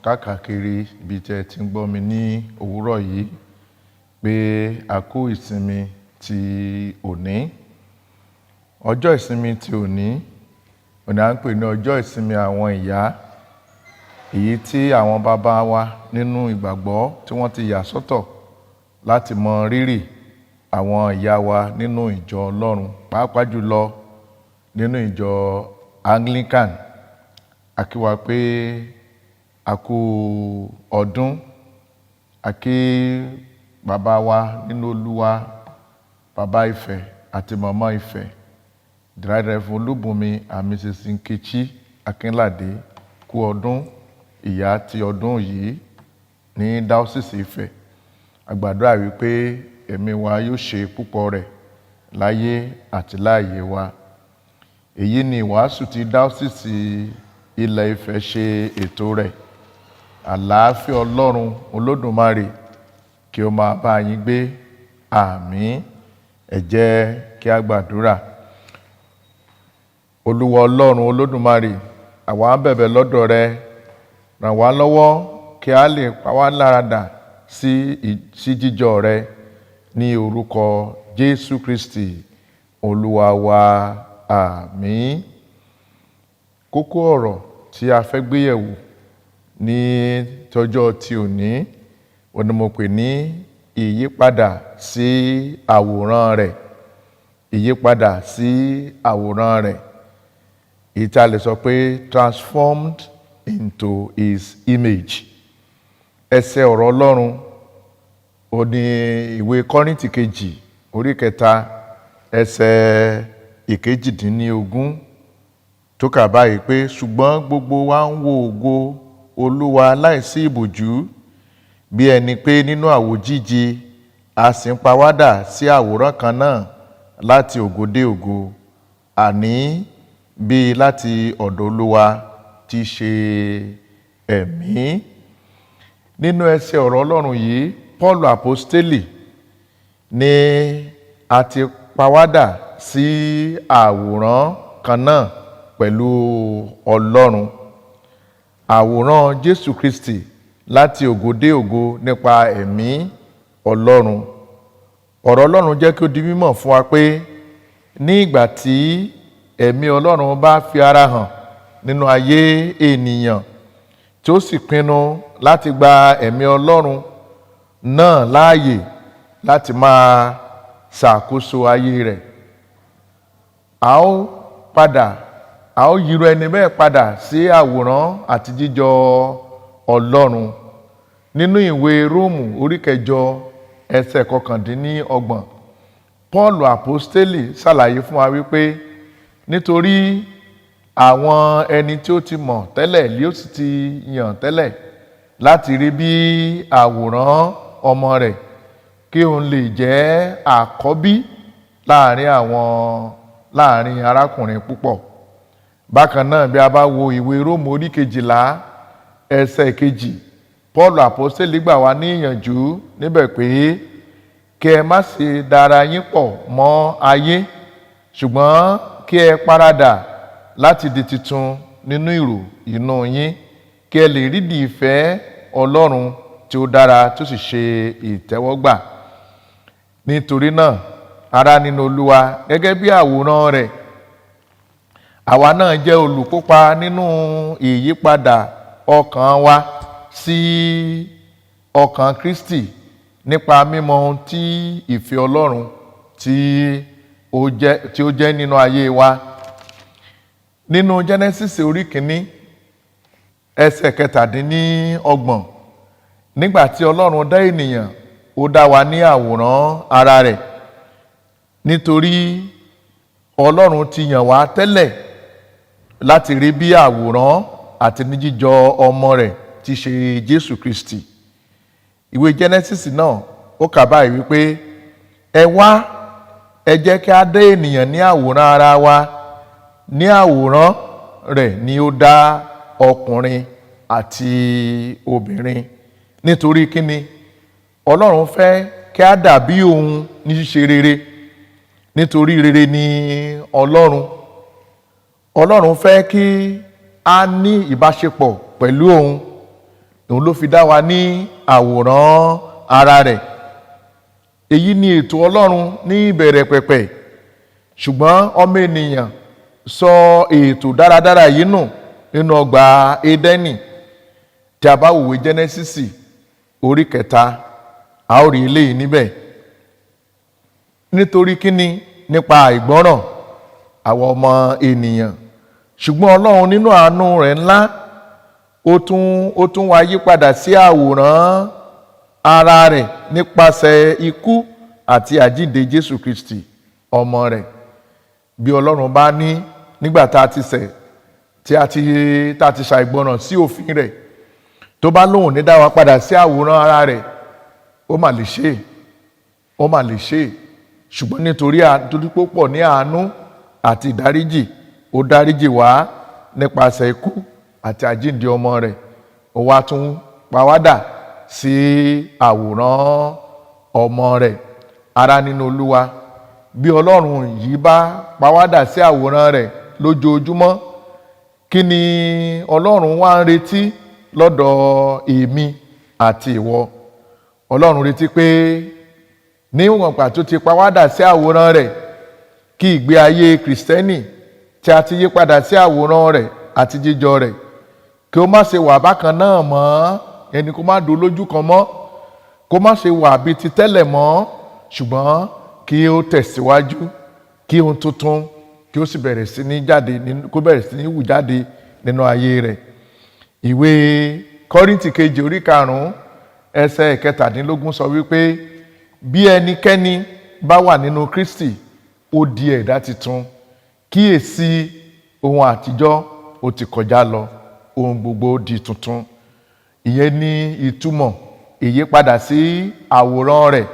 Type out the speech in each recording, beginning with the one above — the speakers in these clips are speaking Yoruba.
káàkiri ibi tẹ́ ti ń gbọ́ mi ní òwúrọ̀ yìí pé a kú ìsinmi ti òní. Ọjọ́ ìsinmi ti òní à ń pè ní ọjọ́ ìsinmi àwọn ìyá, èyí tí àwọn bàbá wa nínú ìgbàgbọ́ tí wọ́n ti yà sọ́tọ̀ láti mọ rírì àwọn ìyá wa nínú ìjọ Ọlọ́run, pàápàá jùlọ nínú ìjọ Anglican. A kí wa pé a kú ọdún, a kí bàbá wa nínú Olúwa, bàbá Ifẹ̀ àti màmá Ifẹ̀, Revd Olubunmi and Mrs. Nkechi Akinlade, kú ọdún ìyá ti ọdún yìí ní Diocese Ifẹ̀. A gbàdúrà wípé ẹ̀mí wa yóò ṣe púpọ̀ rẹ̀ láyé àti láàyè wa. Èyí ni ìwàásù tí Diocese Ilẹ̀ Ifẹ̀ ṣe ètò rẹ̀. Àlàáfíà Ọlọ́run Olódùmarè kí ó máa bá yín gbé. Àmín. Ẹ jẹ́ kí a gbàdúrà. Olúwa Ọlọ́run Olódùmarè, àwa ń bẹ̀bẹ̀ lọ́dọ̀ rẹ, ràn wá lọ́wọ́ kí a lè pa wá láradà sí jíjọ rẹ ní orúkọ Jésù Kristi Olúwa wa. Àmín. Kókó ọ̀rọ̀ tí a fẹ́ gbéyẹ̀wò ní tọjọ́ ti òní, ni mo pè ní ìyípadà sí àwòrán rẹ̀. Ìyípadà sí àwòrán rẹ̀. Èyí tí a lè sọ pé transformed into his image. Ẹsẹ̀ ọ̀rọ̀ Ọlọ́run ó ní ìwé Kọ́ríńtì kejì orí 3 ẹsẹ̀ 18 tó kà báyìí pé ṣùgbọ́n gbogbo wa ń wo ògo Olúwa láìsí ìbòjú, bí ẹni pé nínú àwòjíji a sì ń pawádà sí àwòrán kan náà láti ògo dé ògo, àní bí láti ọ̀dọ̀ Olúwa tí í ṣe ẹ̀mí. Nínú ẹsẹ̀ ọ̀rọ̀ Ọlọ́run yìí, Paul Apostoli ní a ti pawádà sí àwòrán kan náà pẹ̀lú Ọlọ́run. Àwòrán Jésù Kristi láti ògo dé ògo nípa ẹ̀mí Ọlọ́run. Ọ̀rọ̀ Ọlọ́run jẹ́ kí ó di mímọ̀ fún wa pé ní ìgbà tí ẹ̀mí Ọlọ́run bá fi ara hàn nínú ayé ènìyàn, tí ó sì pinnu láti gba ẹ̀mí Ọlọ́run náà láàyè láti máa ṣàkóso ayé rẹ̀, a ó yíró ẹni bẹ́ẹ̀ padà sí àwòrán àti jíjọ Ọlọ́run. Nínú ìwé Róòmù orí 8 ẹsẹ̀ 29, Paul Apostoli ṣàlàyé fún wa wípé nítorí àwọn ẹni tí ó ti mọ̀ tẹ́lẹ̀ lé ó sì ti yàn tẹ́lẹ̀ láti rí bí àwòrán ọmọ rẹ̀, kí òun lè jẹ́ àkọ́bí láàrin arákùnrin púpọ̀. Bákan náà, bí a bá wo ìwé Róòmù orí 12 ẹsẹ̀ 2, Paul Apostoli gbà wá ní ìyànjú níbẹ̀ pé kí ẹ má ṣe dára yín pọ̀ mọ́ ayé, ṣùgbọ́n kí ẹ paradà láti di titun nínú ìrò inú yín, kí ẹ lè rídìí ìfẹ́ Ọlọ́run tí ó dára tó sì ṣe ìtẹ́wọ́gbà. Nítorí náà, ará nínú Olúwa, gẹ́gẹ́ bí àwòrán rẹ̀, àwa náà jẹ́ olùkópa nínú ìyípadà ọkàn wa sí ọkàn Kristi nípa mímọ̀ ohun tí ìfẹ́ Ọlọ́run tí ó jẹ́ nínú ayé wa. Nínú Genesis orí 1 ẹsẹ̀ 27, nígbà tí Ọlọ́run dá ènìyàn, ó dá wa ní àwòrán ara rẹ̀. Nítorí Ọlọ́run ti yàn wá tẹ́lẹ̀ láti rí bí àwòrán àti ní jíjọ ọmọ rẹ̀ tí ṣe Jésù Kristi. Ìwé Genesis náà ó kà báyìí wípé ẹ wá, ẹ jẹ́ kí a dá ènìyàn ní àwòrán ara wa, ní àwòrán rẹ̀ ni ó dá ọkùnrin àti obìnrin. Nítorí kíni? Ọlọ́run fẹ́ kí a dàbí òun ní ṣíṣe rere. Nítorí rere ni Ọlọ́run. Ọlọ́run fẹ́ kí a ní ìbáṣepọ̀ pẹ̀lú òun. òun ló fi dá wa ní àwòrán ara rẹ̀. Èyí ni ètò Ọlọ́run ní ìbẹ̀rẹ̀ pẹ̀pẹ̀, ṣùgbọ́n ọmọ ènìyàn sọ ètò dáradára yìí nù nínú ọgbà Édẹ́nì. Tí a bá wòwe Jẹ́nẹ́sísì orí 3, a ó rí eléyìí níbẹ̀. Nítorí kíni? Nípa àìgbọ́ràn àwọn ọmọ ènìyàn. Ṣùgbọ́n Ọlọ́run nínú àánú rẹ̀ ńlá, ó tún wá yí padà sí àwòrán ara rẹ̀ nípasẹ̀ ikú àti àjíǹde Jésù Kristi ọmọ rẹ̀. Bí Ọlọ́run bá ní nígbà tá a ti ṣẹ̀, tí a ti ṣàìgbọràn sí òfin rẹ̀, tó bá lóhùn ní dá wa padà sí àwòrán ara rẹ̀, ó mà lè ṣe, ó mà lè ṣe. Ṣùgbọ́n nítorí púpọ̀ ní àánú àti ìdáríjì, ó dáríjì wá nípasẹ̀ ikú àti àjíǹde ọmọ rẹ̀. Ó wá tún pàwádà sí àwòrán ọmọ rẹ̀. Ará nínú Olúwa, bí Ọlọ́run yìí bá pàwádà sí àwòrán rẹ̀ lójoojúmọ́, kí ni Ọlọ́run wá ń retí lọ́dọ̀ èmi àti ìwọ? Ọlọ́run retí pé níwọ̀n ìgbà tó ti pàwádà sí àwòrán rẹ̀, kí ìgbé ayé Kristẹni tí a ti yí padà sí àwòrán rẹ̀ àti jíjọ rẹ̀, kí ó má ṣe wà bákan náà mọ́, ẹni kó má dúró lójú kan mọ́, kó má ṣe wà bíi ti tẹ́lẹ̀ mọ́, ṣùgbọ́n kí ó tẹ̀síwájú, kí ohun tuntun kí ó sì bẹ̀rẹ̀ sí ní jáde, kó bẹ̀rẹ̀ sí ní wù jáde nínú ayé rẹ̀. Ìwé Kọ́ríńtì kejì orí 5 ẹsẹ̀ 17 sọ wípé bí ẹnikẹ́ni bá wà nínú Kristi, ó di ẹ̀dá titun. Kíyèsí, ohun àtijọ́ ó ti kọjá lọ, ohun gbogbo di tuntun. Ìyẹn ni ìtumọ̀ ìyípadà sí àwòrán rẹ̀.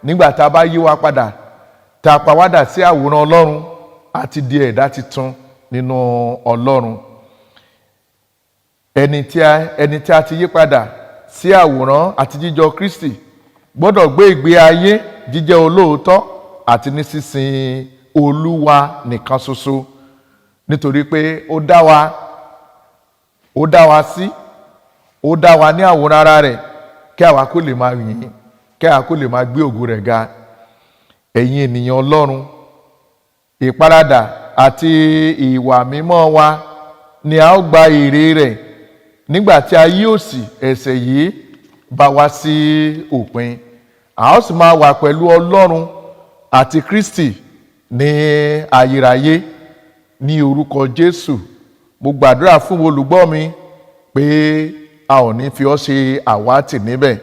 Nígbà tá a bá yí wa padà, tá a pàwádà sí àwòrán Ọlọ́run, àti di ẹ̀dá titun nínú Ọlọ́run. Ẹni tí a ti yí padà sí àwòrán àti jíjọ Kristi gbọ́dọ̀ gbé ìgbé ayé jíjẹ́ olóòótọ́ àti ní sísìn Olúwa nìkan ṣoṣo. Nítorí pé ó dá wa ní àwòrán ara rẹ̀, kí àwa kó lè máa yìn, kí àwa kó lè máa gbé ògo rẹ̀ ga. Ẹ̀yin ènìyàn Ọlọ́run, ìparadà àti ìwà mímọ́ wa ni a ó gba èrè rẹ̀ nígbà tí ayé òṣì ẹ̀ṣẹ̀ yìí bá wá sí òpin. A ó sì máa wà pẹ̀lú Ọlọ́run àti Kristi ní ayérayé. Ní orúkọ Jésù, mo gbàdúrà fún olùgbọ́ mi pé a ò ní fi ọ́ ṣe àwátì níbẹ̀.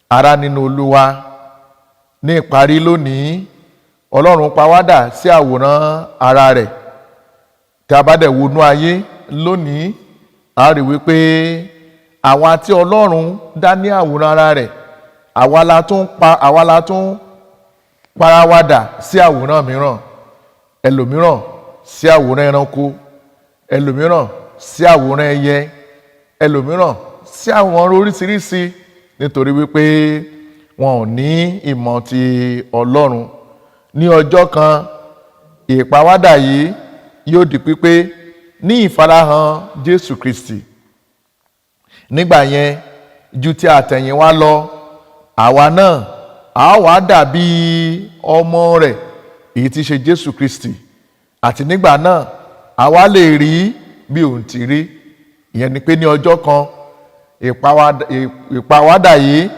Ará nínú Olúwa, ní ìparí lónìí, Ọlọ́run pàwádà sí àwòrán ara rẹ̀. Tí a bá dẹ̀ wọnú ayé lónìí, a rí wípé àwa tí Ọlọ́run dá ní àwòrán ara rẹ̀, àwa la tún parawádà sí àwòrán mìíràn. Ẹlòmíràn sí àwòrán ẹranko, ẹlòmíràn sí àwòrán ẹyẹ, ẹlòmíràn sí àwòrán oríṣiríṣi, nítorí wípé wọn ò ní ìmọ̀ ti Ọlọ́run. Ní ọjọ́ kan, ìpàwádà yìí yóò di pípé ní ìfarahàn Jésù Kristi. Nígbà yẹn, ju ti àtẹ̀yìnwá lọ, àwa náà a wá dàbí ọmọ rẹ̀, èyí tí ṣe Jésù Kristi. Àti nígbà náà, àwa lè rí bí òun ti rí. Ìyẹn ni pé ní ọjọ́ kan, ìpàwádà yìí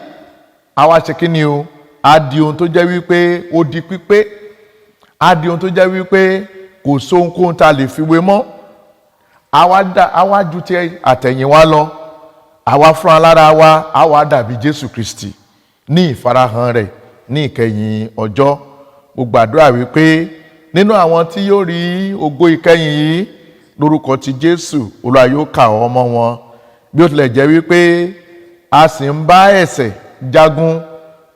àwa ṣe kí ni o? A di ohun tó jẹ́ wípé ó di pípé. A di ohun tó jẹ́ wípé kò sóhunkóhun tá a lè fi wé mọ́. Àwa ju ti àtẹ̀yìnwá lọ. Àwa fúnra lára wa, àwa dàbí Jésù Kristi ní ìfarahàn rẹ̀ ní ìkẹyìn ọjọ́. Mo gbàdúrà wípé nínú àwọn tí yóò rí ògo ìkẹyìn yìí, lórúkọ ti Jésù, Olúwa yóò kà ọ́ mọ́ wọn. Bí ó tilẹ̀ jẹ́ wípé a sì ń bá ẹ̀ṣẹ̀ jagun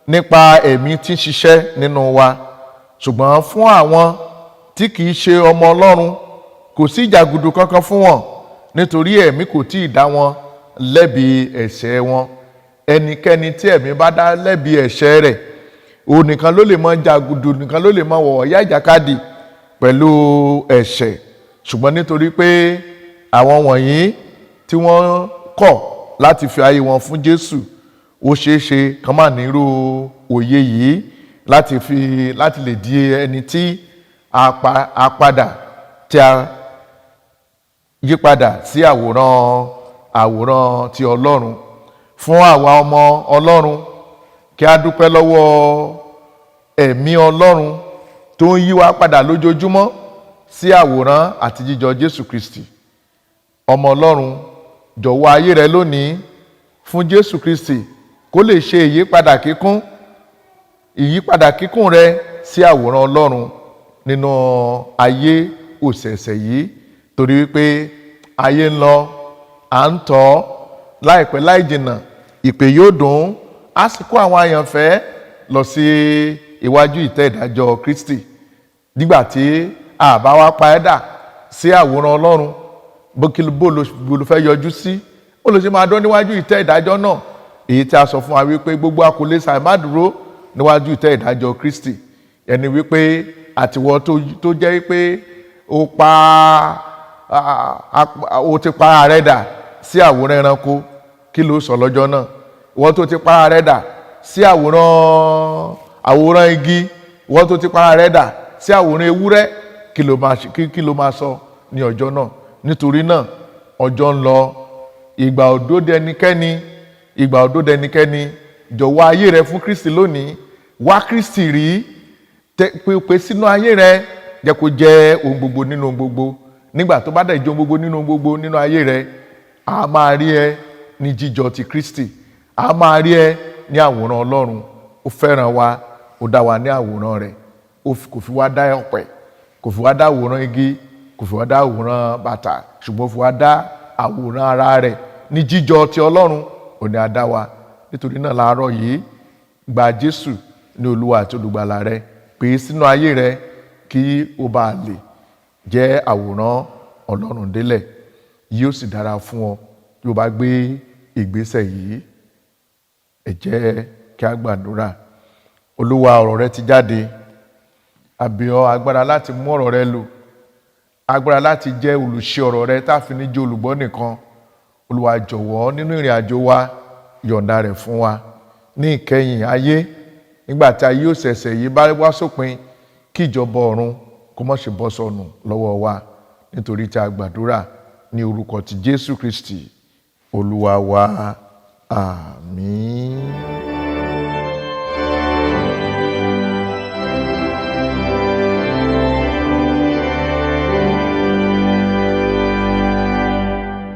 nípa ẹ̀mí tí ń ṣiṣẹ́ nínú wa, ṣùgbọ́n fún àwọn tí kìí ṣe ọmọ Ọlọ́run, kò sí ìjàgùdù kankan fún wọn, nítorí ẹ̀mí kò tí ì dá wọn lẹ́bi ẹ̀ṣẹ̀ wọn. Ẹnikẹ́ni tí ẹ̀mí bá dá lẹ́bi ẹ̀ṣẹ̀ rẹ̀, òun nìkan ló lè mọ jàgùdù, nìkan ló lè mọ wọ̀ọ̀yá ìjàkadì pẹ̀lú ẹ̀ṣẹ̀. Ṣùgbọ́n nítorí pé àwọn wọ̀nyí tí wọ́n kọ̀ láti fi ayé wọn fún Jésù ó ṣeéṣe kán má nírú òye yìí láti lè di ẹni tí a padà tí a yípadà sí àwòrán ti Ọlọ́run. Fún àwa ọmọ Ọlọ́run kí a dúpẹ́ lọ́wọ́ ẹ̀mí Ọlọ́run tó ń yí wa padà lójoojúmọ́ sí àwòrán àti jíjọ Jésù Kristi. Ọmọ Ọlọ́run, jọ̀wọ́ ayé rẹ lónìí fún Jésù Kristi kó lè ṣe ìyípadà kíkún rẹ sí àwòrán Ọlọ́run nínú ayé òṣẹ̀ṣẹ̀ yìí, torí wípé ayé ń lọ à ń tọ́ láìpẹ́ láì jìnnà ìpè yóò dùn á sì kó àwọn àyànfẹ́ lọ sí iwájú ìtẹ́ ìdájọ́ Kristi. Nígbà tí a bá wá pa ẹ́dà sí àwòrán Ọlọ́run, bó ló fẹ́ yọjú sí, ó lè ṣe máa dán níwájú ìtẹ́ ìdájọ́ náà, èyí tí a sọ fún wa wípé gbogbo akólé ṣàìmá dúró níwájú ìtẹ́ ìdájọ́ Kristi. Ẹni wípé àtiwọ́ tó jẹ́ wípé ó ti pa ara rẹ̀ dà sí àwòrán ẹranko, kí ló sọ lọ́jọ́ náà? Ìwọ tó ti pa ara rẹ̀ dà sí àwòrán igi, ìwọ tó ti pa ara rẹ̀ dà sí àwòrán ewúrẹ́, kí ló máa sọ ní ọjọ́ náà? Nítorí náà ọjọ́ ń lọ, ìgbà ò dóde ẹnikẹ́ni, jọ̀wọ́ ayé rẹ fún Kristi lónìí, wá Kristi rí, pé sínú ayé rẹ, jẹ́ kó jẹ́ ohun gbogbo nínú ohun gbogbo. Nígbà tó bá dẹ̀ jẹ́ ohun gbogbo nínú ohun gbogbo nínú ayé rẹ, a máa rí ẹ ní jíjọ ti Kristi, a máa rí ẹ ní àwòrán Ọlọ́run. Ó fẹ́ràn wa, ó dá wa ní àwòrán rẹ̀, kò fi wá dá ọ̀pẹ, kò fi wá dá àwòrán igi, kò fi wá dá àwòrán bàtà, ṣùgbọ́n fi wá dá àwòrán ara rẹ̀ ní jíjọ ti Ọlọ́run. Ó ní a dá wa. Nítorí náà láàárọ̀ yìí, gba Jésù ní Olúwa àti Olùgbàlà rẹ, pè é sínú ayé rẹ kí ó bá lè jẹ́ àwòrán Ọlọ́run délẹ̀. Yóò sì dára fún ọ bí o bá gbé ìgbésẹ̀ yìí. Ẹ jẹ́ kí a gbàdúrà. Olúwa, ọ̀rọ̀ rẹ ti jáde, a bẹ̀ ọ́ agbára láti mú ọ̀rọ̀ rẹ lò, agbára láti jẹ́ olùṣe ọ̀rọ̀ rẹ tá fi ní jẹ́ olùgbọ́ nìkan. Olúwa, jọ̀wọ́ nínú ìrìn àjò wa yọ̀ǹda rẹ̀ fún wa ní ìkẹyìn ayé, nígbà tí ayé òṣẹ̀ṣẹ̀ yìí bá wá sópin, kí ìjọba ọ̀run kó má ṣe bọ́ sọnù lọ́wọ́ wa, nítorí tí a gbàdúrà ní orúkọ ti Jésù Kristi Olúwa wa. Àmín.